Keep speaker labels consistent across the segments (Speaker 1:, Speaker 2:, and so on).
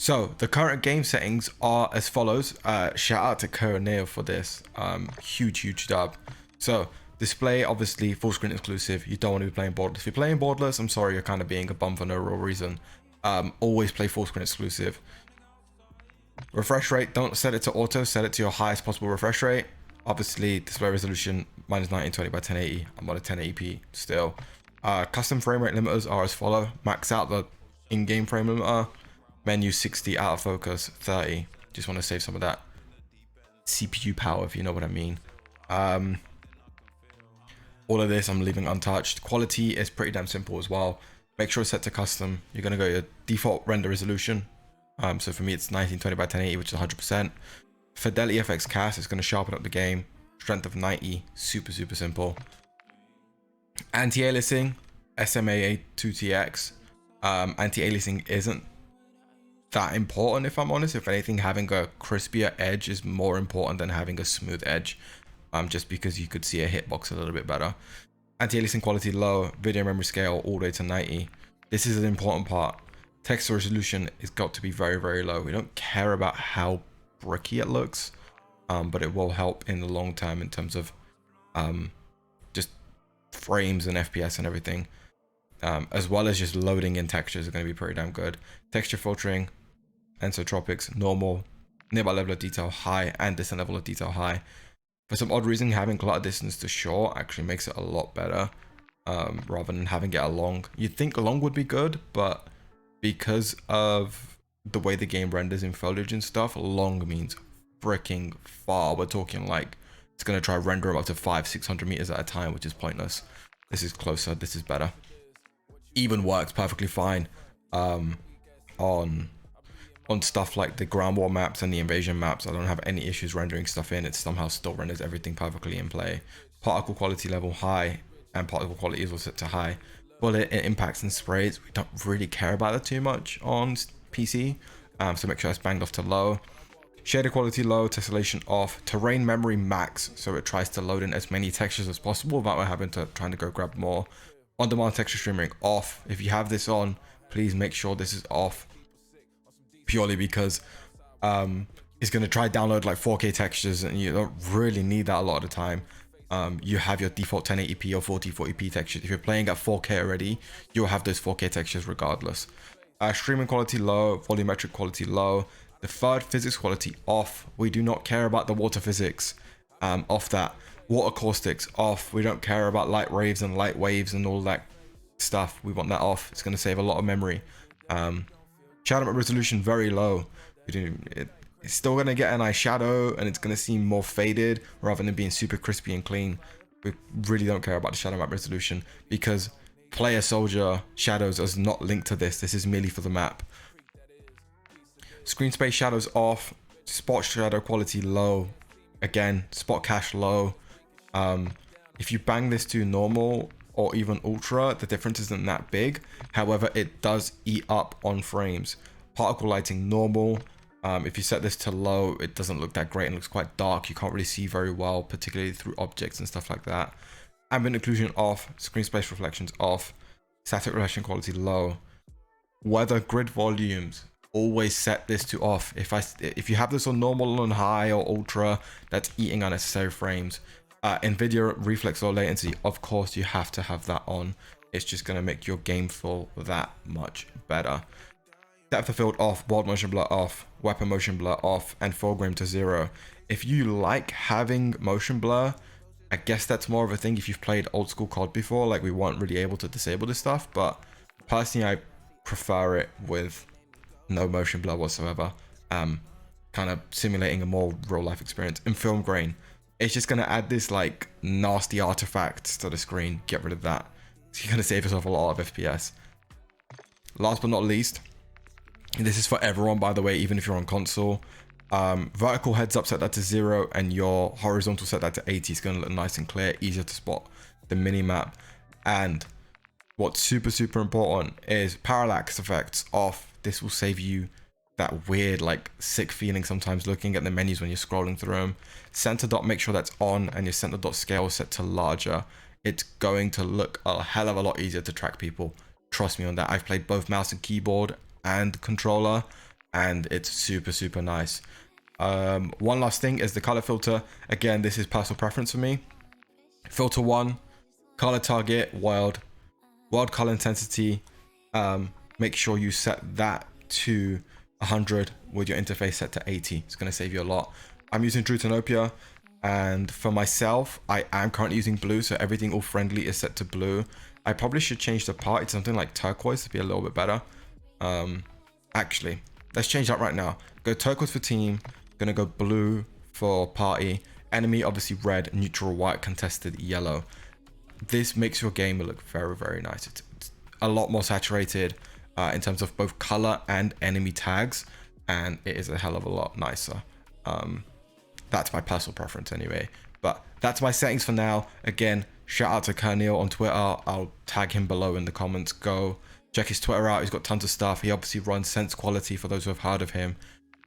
Speaker 1: So the current game settings are as follows. Shout out to Coroneo for this. Huge dub. So display, obviously full screen exclusive. You don't want to be playing borderless. If you're playing borderless, I'm sorry, you're kind of being a bum for no real reason. Always play full screen exclusive. Refresh rate, don't set it to auto, set it to your highest possible refresh rate. Obviously display resolution minus 1920 by 1080. I'm on a 1080p still. Custom frame rate limiters are as follow. Max out the in-game frame limiter. Menu 60, out of focus 30. Just want to save some of that CPU power, if you know what I mean. All of this I'm leaving untouched. Quality is pretty damn simple as well. Make sure it's set to custom. You're going to go to your default render resolution. So for me it's 1920 by 1080, which is 100%. Fidelity FX cast is going to sharpen up the game. Strength of 90, super simple. Anti-aliasing, SMA2TX. Anti-aliasing isn't that important, if I'm honest. If anything, having a crispier edge is more important than having a smooth edge, just because you could see a hitbox a little bit better. Anti-aliasing quality low, video memory scale all the way to 90. This is an important part. Text resolution has got to be very low. We don't care about how bricky it looks, but it will help in the long term in terms of just frames and FPS and everything. As well as just loading in textures are going to be pretty damn good. Texture filtering, anisotropics, normal, nearby level of detail high, and distant level of detail high. For some odd reason, having clutter distance to short actually makes it a lot better, rather than having it along. You'd think along would be good, but because of the way the game renders in foliage and stuff, long means freaking far. We're talking like it's going to try render up to 500-600 meters at a time, which is pointless. This is closer, this is better. Even works perfectly fine on stuff like the ground war maps and the invasion maps. I don't have any issues rendering stuff in. It somehow still renders everything perfectly in play. Particle quality level high, and particle quality is also set to high. Bullet impacts and sprays, we don't really care about that too much on PC, so make sure it's banged off to low. Shader quality low, tessellation off, terrain memory max, so it tries to load in as many textures as possible without having to trying to go grab more. On-demand texture streaming off. If you have this on, please make sure this is off, purely because it's going to try download like 4K textures, and you don't really need that a lot of the time. You have your default 1080p or 4040p textures. If you're playing at 4K already, you'll have those 4K textures regardless. Streaming quality low, volumetric quality low, deferred physics quality off. We do not care about the water physics, off that. Water caustics off. We don't care about light waves and light waves and all that stuff. We want that off. It's going to save a lot of memory. Shadow resolution very low. It's still going to get a nice shadow, and it's going to seem more faded rather than being super crispy and clean. We really don't care about the shadow map resolution, because player soldier shadows is not linked to this. This is merely for the map. Screen space shadows off. Spot shadow quality low. Again, spot cache low. If you bang this to normal or even ultra, the difference isn't that big. However, it does eat up on frames. Particle lighting normal. If you set this to low, it doesn't look that great and looks quite dark. You can't really see very well, particularly through objects and stuff like that. Ambient occlusion off. Screen space reflections off. Static reflection quality low. Weather grid volumes, always set this to off. If you have this on normal and high or ultra, that's eating unnecessary frames. NVIDIA reflex or latency, of course you have to have that on. It's just going to make your game feel that much better. Depth of field off, world motion blur off, weapon motion blur off, and foreground to 0. If you like having motion blur, I guess that's more of a thing if you've played old school COD before. Like, we weren't really able to disable this stuff, but personally I prefer it with no motion blur whatsoever. Kind of simulating a more real life experience. And film grain, it's just going to add this like nasty artifacts to the screen. Get rid of that. So you're going to save yourself a lot of FPS. Last but not least, this is for everyone, by the way, even if you're on console. Vertical heads up, set that to 0, and your horizontal set that to 80. It's going to look nice and clear, easier to spot the mini map. And what's super important is parallax effects off. This will save you that weird like sick feeling sometimes looking at the menus when you're scrolling through them. Center dot, make sure that's on, and your center dot scale set to larger. It's going to look a hell of a lot easier to track people. Trust me on that. I've played both mouse and keyboard and controller. and it's super nice. One last thing is the color filter. Again, this is personal preference for me. Filter 1, color target, world color intensity. Make sure you set that to 100 with your interface set to 80. It's going to save you a lot. I'm using Drutanopia, and for myself, I am currently using blue, so everything all friendly is set to blue. I probably should change the party to something like turquoise to be a little bit better. Actually, let's change that right now. Go turquoise for team, gonna go blue for party, enemy obviously red, neutral white, contested yellow. This makes your game look very nice. It's a lot more saturated in terms of both color and enemy tags, and it is a hell of a lot nicer. That's my personal preference anyway, but that's my settings for now. Again, shout out to Kernil on Twitter. I'll tag him below in the comments. Go check his Twitter out. He's got tons of stuff. He obviously runs Sense Quality, for those who have heard of him,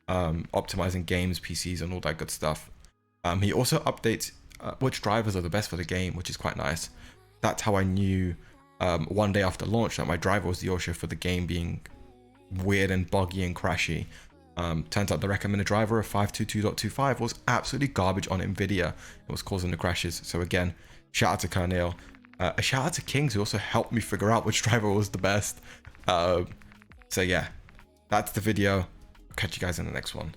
Speaker 1: optimizing games, PCs, and all that good stuff. He also updates which drivers are the best for the game, which is quite nice. That's how I knew one day after launch that my driver was the issue for the game being weird and buggy and crashy. Turns out the recommended driver of 522.25 was absolutely garbage on Nvidia. It was causing the crashes. So again, shout out to Kernil. A shout out to Kings, who also helped me figure out which driver was the best. So yeah, that's the video. I'll catch you guys in the next one.